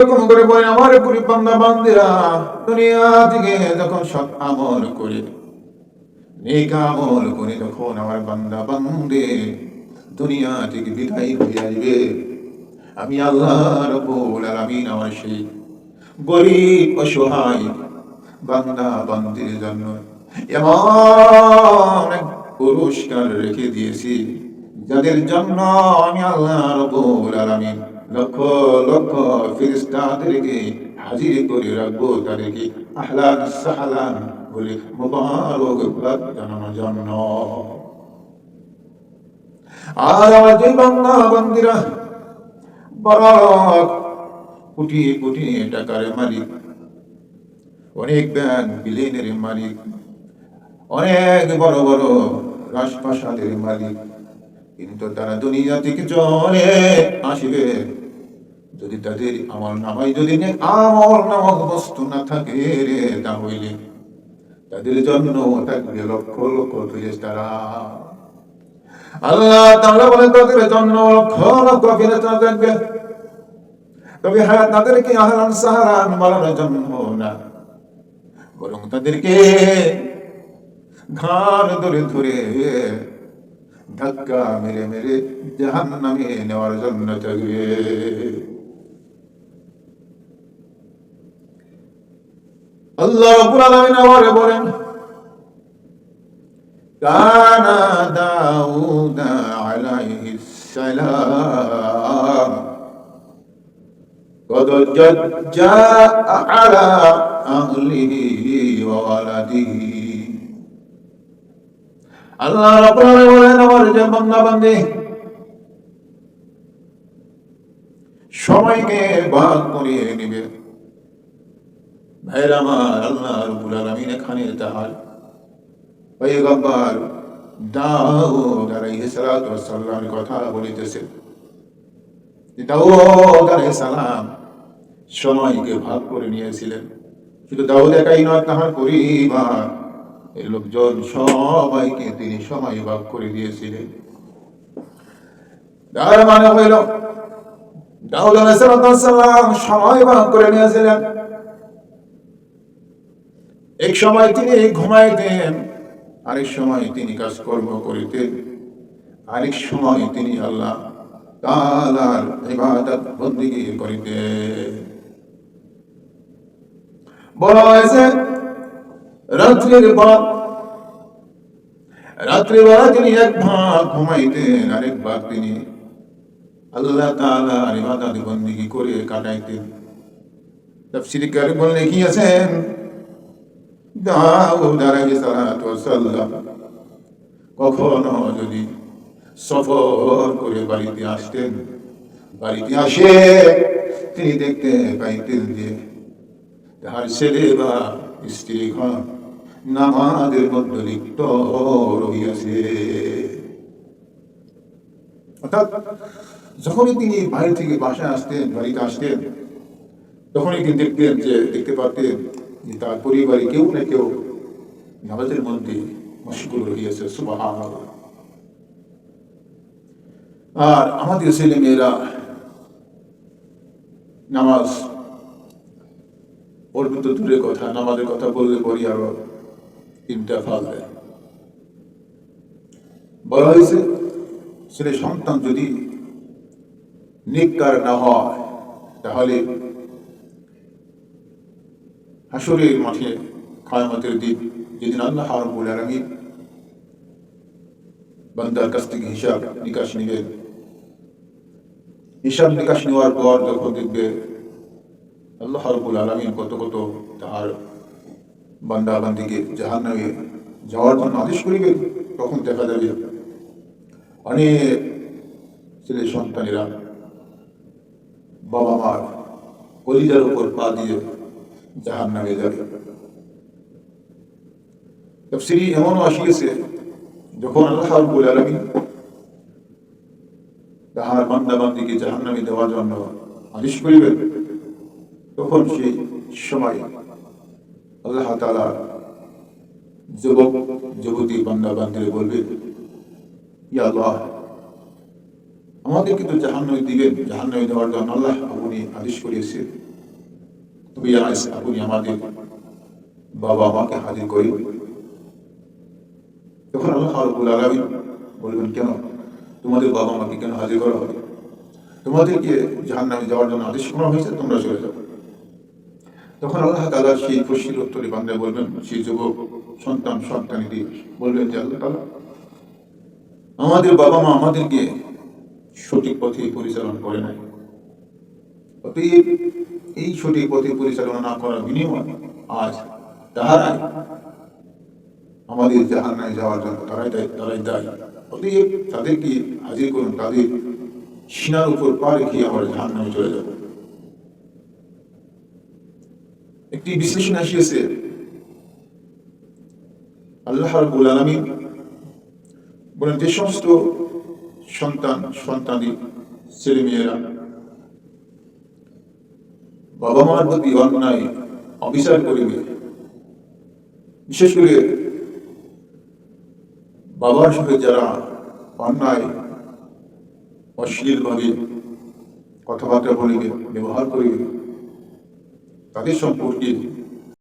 এরকম করে বলে আমার পুরি বান্দা বান্দিরা দুনিয়া থেকে যখন সৎ আমল করে নেক আমল করে যখন আমার বান্দা বান্দে দুনিয়া থেকে বিদায় হয়ে আসবে, আমি আল্লাহ রাব্বুল আলামিন আমার সেই গরীব অসহায় বান্দা বান্দির জন্য এমন এক পুরস্কার রেখে দিয়েছি, যাদের জন্য আমি আল্লাহ রাব্বুল আলামিন লক্ষ লক্ষ ফেরেশতাদেরকে হাজির করে রাখবো, তাদেরকে আহলান সাহলান বলে মোবারকবাদ জানানোর জন্য। আর আমার যে বান্দা বান্দিরা বড় কোটি কোটি টাকার মালিক, অনেক ব্যাংক বিলিয়নের মালিক, অনেক বড় বড় রাজপ্রাসাদের মালিক, কিন্তু তারা দুনিয়া থেকে চলে আসবে যদি তাদের আমল নামায় যদি আমল নামক বস্তু না থাকে রে, তাহলে তাদের জন্য থাকবে লক্ষ লক্ষ ফেরেশতারা। আল্লাহ তাআলা বলেন তাদের জন্য লক্ষ লক্ষ ফেরেশতা থাকবে, তবে হ্যাঁ তাদেরকে আহলান সাহলান বলার জন্য না, বরং তাদেরকে ঘাড় ধরে ধরে ধাক্কা মেরে মেরে জাহান্নামে নেওয়ার জন্য থাকবে। আল্লাহ রাব্বুল আলামিন আবার বলেন কানা দাউদ আলাইহিস সালাম কদ জাজ্জা আলা আহলিহি ওয়া ওয়ালাদিহি। আল্লাহ রাব্বুল আলামিন বলেন আমার যে বান্দা বান্দী সময়কে ভাগ করে নেবে। ভাইরা আমার, আল্লাহ রাব্বুল আলামিন এখানে তার পয়গম্বর দাউদ আলাইহিস সালাতু ওয়াস সালামের কথা বলিতেছে। দাউদ আলাইহিস সালাম সময়কে ভাগ করে নিয়েছিলেন। শুধু দাউদ একাই নয়, তাহার পরিবার এই লোকজন সবাইকে তিনি সময় ভাগ করে দিয়েছিলেন। তার মানে হইল দাউদ আলাইহিস সালাম সময় ভাগ করে নিয়েছিলেন। এক সময় তিনি ঘুমাইতেন, আরেক সময় তিনি কাজকর্ম করিতেন, আরেক সময় তিনি আল্লাহ তাআলার ইবাদত বন্দেগী করিতেন। বলা হয়েছে রাত্রিবেলা তিনি এক ভাগ ঘুমাইতেন, আরেক ভাগ তিনি আল্লাহ তাআলার ইবাদত বন্দেগী করে কাটাইতেন। তাফসীরকার বলেন লিখিয়েছেন দাউদ আলাইহিস সালাতু ওয়াস সালাম কখনো যদি সফর করে বাড়িতে আসতেন, বাড়িতে আসে তিনি দেখতে পাইতেন যে তাহার ছেলে বা স্ত্রীগণ নামাজের মধ্যে লিপ্ত রহিয়াছে। অর্থাৎ যখনই তিনি বাড়ি থেকে বাসায় আসতেন, বাড়িতে আসতেন, তখনই তিনি দেখতে পারতেন যে তার পরিবারে কেউ না কেউ নামাজের মধ্যে মশগুল রহিয়াছে। সুবহানাল্লাহ। আর আমাদের ছেলে মেয়েরা নামাজ পড়বে তো দূরের কথা, নামাজের কথা বললে পরই আরো তিনটা ফাল দেয়। বলা হয়েছে ছেলে সন্তান যদি নেককার না হয়, তাহলে হাসরের মাঠে কিয়ামতের দিন যেদিন আল্লাহ রাব্বুল আলামিন বান্দার কাছ থেকে হিসাব নিকাশ নেবেন, হিসাব নিকাশ নেওয়ার পর যখন দেখবে আল্লাহ রাব্বুল আলামিন কত কত তার বান্দা বান্দিকে জাহান্নামে যাওয়ার জন্য আদেশ করিবেন, তখন দেখা যাবে অনেক ছেলে সন্তানেরা বাবা মার কলিজার উপর পা দিয়ে জাহান্নামে যাবে। তাফসীরে এমনও আসিয়াছে যখন আল্লাহ রাব্বুল আলামিন তাহার বান্দা বান্দিকে জাহান্নামে দেওয়ার জন্য আদেশ করিবেন, তখন সেই সময় আল্লাহ তাআলা যুবক যুবতী বান্দা বান্দিরা বলবে, ইয়া আল্লাহ, আমাদের কিন্তু জাহান্নামে দিবেন, জাহান্নামে দেওয়ার জন্য আল্লাহ আপনি আদেশ করিয়েছেন, তুমি আপনি আমাদের বাবা মাকে হাজির করি। তখন আল্লাহ রাব্বুল আলামিন বলবেন, কেন তোমাদের বাবা মাকে কেন হাজির করা হবে? তোমাদেরকে জাহান্নামে যাওয়ার জন্য আদেশ করা হয়েছে, তোমরা চলে যাও। তখন আল্লাহ তাআলা সেই প্রশ্নের উত্তরে বান্দা বলবেন, সেই যুবক সন্তানটি বলবেন যে, আল্লাহ তাআলা, আমাদের বাবা মা আমাদেরকে সঠিক পথে পরিচালনা করে নাই, অতএব এই সঠিক পথে পরিচালনা না করার বিনিময়ে আজ তাহারাই আমাদের জাহান্নামে যাওয়ার জন্য তারাই দায়ী। অতএব তাদেরকে হাজির করুন, তাদের সিনার উপর পা রেখে আমরা জাহান্নামে চলে যাব। একটি বিশ্লেষণ আসিয়েছে, আল্লাহ রাব্বুল আলামিন বলেন, যে সমস্ত সন্তানি ছেলে মেয়েরা বাবা মার প্রতি অন্যায় অবিচার করিবে, বিশেষ করে বাবার সঙ্গে যারা অন্যায় অশ্লীলভাবে কথাবার্তা বলিবে, ব্যবহার করিবে, তাদের সম্পর্কে